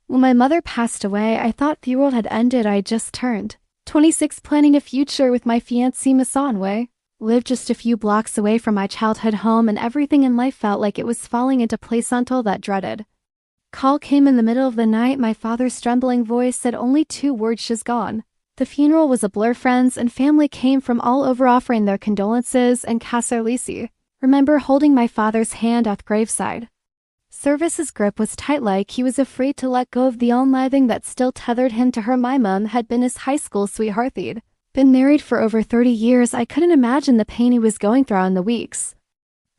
When my mother passed away, I thought the world had ended. I just turned 26, planning a future with my fiancé Masanwe. Lived just a few blocks away from my childhood home, and everything in life felt like it was falling into place until that dreaded call came in the middle of the night. My father's trembling voice said only 2 words: "She's gone." The funeral was a blur. Friends and family came from all over offering their condolences and Kasarlisi. Remember holding my father's hand at the graveside. Service's grip was tight, like he was afraid to let go of the unliving that still tethered him to her. My mum had been his high school sweetheart. They'd been married for over 30 years. I couldn't imagine the pain he was going through in the weeks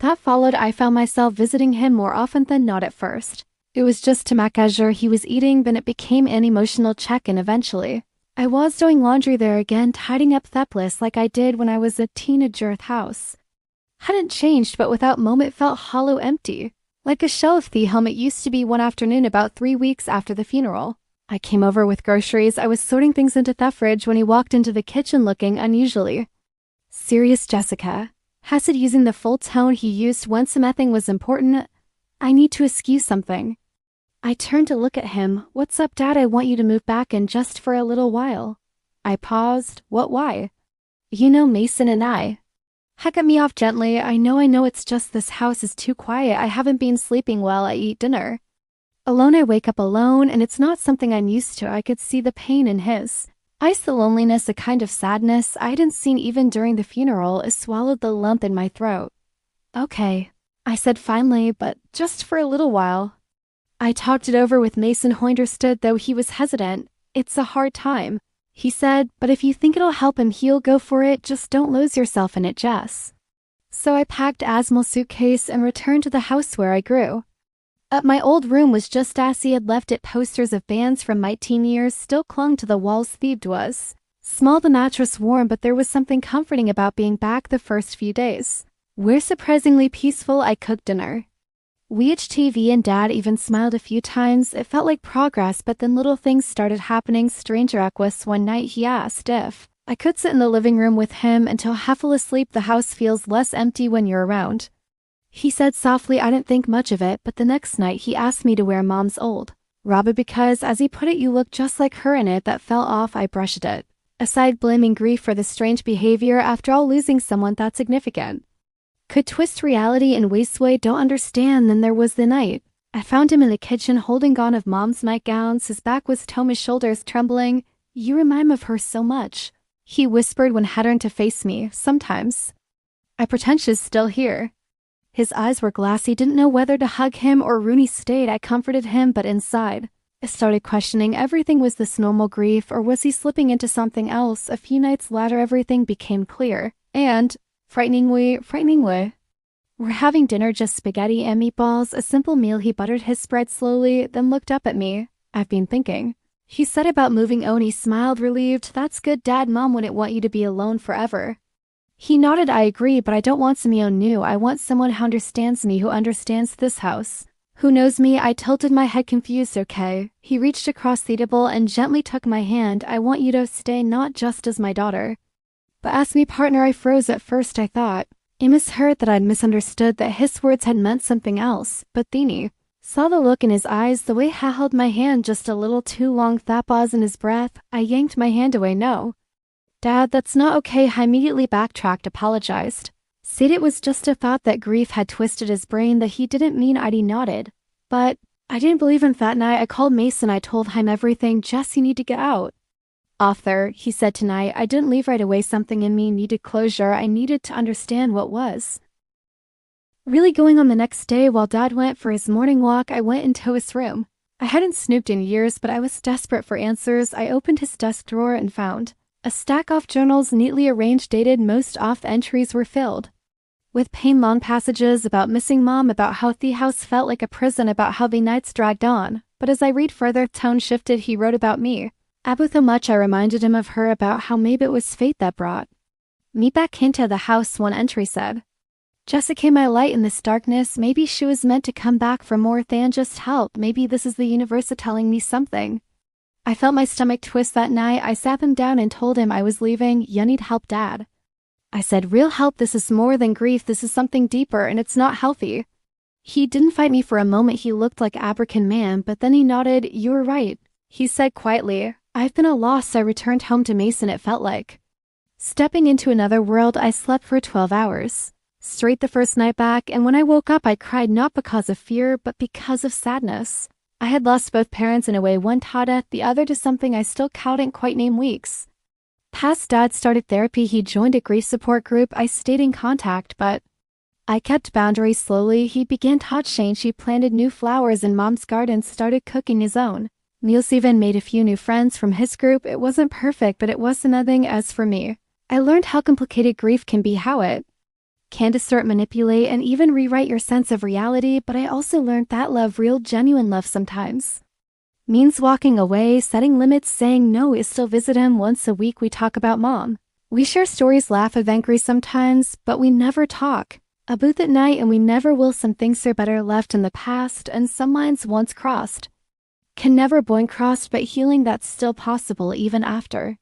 that followed. I found myself visiting him more often than not. At first, it was just to make sure he was eating, but it became an emotional check-in eventually. I was doing laundry there again, tidying up theptless like I did when I was a teenager. The house hadn't changed, but without moment felt hollow, empty. Like a shell of the home it used to be. One afternoon, about 3 weeks after the funeral, I came over with groceries. I was sorting things into the fridge when he walked into the kitchen looking unusually serious. "Jessica," Hasid, using the full tone he used when something was important. "I need to ask you something." I turned to look at him. "What's up, Dad?" "I want you to move back in just for a little while." I paused. "What, why?" "You know, Mason and I." He cut me off gently. I know, it's just this house is too quiet. I haven't been sleeping well. I eat dinner alone. I wake up alone, and it's not something I'm used to." I could see the pain in his eyes, the loneliness, a kind of sadness I hadn't seen even during the funeral. I swallowed the lump in my throat. "Okay," I said finally, "but just for a little while." I talked it over with Mason, who understood, though he was hesitant. "It's a hard time," he said, "but if you think it'll help him heal, go for it. Just don't lose yourself in it, Jess." So I packed Asmal's suitcase and returned to the house where I grew up. My old room was just as he had left it. Posters of bands from my teen years still clung to the walls. The bed was small, the mattress warm, but there was something comforting about being back. The first few days were surprisingly peaceful. I cooked dinner, we watched TV, and Dad even smiled a few times. It felt like progress, but then little things started happening. Stranger Equus, one night he asked if I could sit in the living room with him until half asleep. "The house feels less empty when you're around," he said softly. I didn't think much of it, but the next night he asked me to wear Mom's old robe because, as he put it, "you look just like her in it." That fell off. I brushed it aside, blaming grief for the strange behavior. After all, losing someone that significant could twist reality in ways we don't understand. Then there was the night I found him in the kitchen holding on of Mom's nightgowns. His back was to his shoulders, trembling. "You remind me of her so much," he whispered when he turned to face me. "Sometimes I pretend she's still here." His eyes were glassy. Didn't know whether to hug him or Rooney stayed. I comforted him, but inside I started questioning everything. Was this normal grief, or was he slipping into something else? A few nights later, everything became clear, and frighteningly, we're having dinner, just spaghetti and meatballs, a simple meal. He buttered his spread slowly, then looked up at me. "I've been thinking," he said, "about moving." Oni smiled, relieved. "That's good, Dad. Mom wouldn't want you to be alone forever." He nodded. "I agree, but I don't want someone new. I want someone who understands me, who understands this house, who knows me." I tilted my head, confused. "Okay." He reached across the table and gently took my hand. "I want you to stay, not just as my daughter, but as me partner." I froze. At first I thought it misheard, that I'd misunderstood, that his words had meant something else. But Thini saw the look in his eyes, the way he held my hand just a little too long. That pause in his breath. I yanked my hand away. "No, Dad, that's not okay." I immediately backtracked, apologized, said it was just a thought, that grief had twisted his brain, that he didn't mean. He nodded. "But I didn't believe him that night. I called Mason. I told him everything. "Jess, you need to get out off there," he said. "Tonight I didn't leave right away. Something in me needed closure. I needed to understand what was really going on." The next day, while Dad went for his morning walk, I went into his room. I hadn't snooped in years, but I was desperate for answers. I opened his desk drawer and found a stack of journals, neatly arranged, dated. Most off entries were filled with pain-long passages about missing Mom, about how the house felt like a prison, about how the nights dragged on. But as I read further, tone shifted. He wrote about me. About how much I reminded him of her, about how maybe it was fate that brought me back into the house. One entry said, "Jessica, my light in this darkness. Maybe she was meant to come back for more than just help. Maybe this is the universe telling me something." I felt my stomach twist that night. I sat him down and told him I was leaving. "You need help, Dad," I said. "Real help. This is more than grief. This is something deeper, and it's not healthy." He didn't fight me for a moment. He looked like Abracan man, but then he nodded. You were right. He said quietly, I've been a loss. I returned home to Mason, it felt like. Stepping into another world, I slept for 12 hours. Straight the first night back, and when I woke up I cried not because of fear, but because of sadness. I had lost both parents in a way, one to death, the other to something I still couldn't quite name weeks. Past dad started therapy, he joined a grief support group, I stayed in contact, but I kept boundaries slowly. He began to change, he planted new flowers in mom's garden, started cooking his own meals, even made a few new friends from his group. It wasn't perfect, but it wasn't nothing. As for me, I learned how complicated grief can be, how it can distort, manipulate, and even rewrite your sense of reality, but I also learned that love, real, genuine love, sometimes means walking away, setting limits, saying no. I still visit him once a week. We talk about mom. We share stories, laugh, have angry sometimes, but we never talk a booth at night, and we never will. Some things are better left in the past, and some lines once crossed can never be crossed, but healing, that's still possible even after.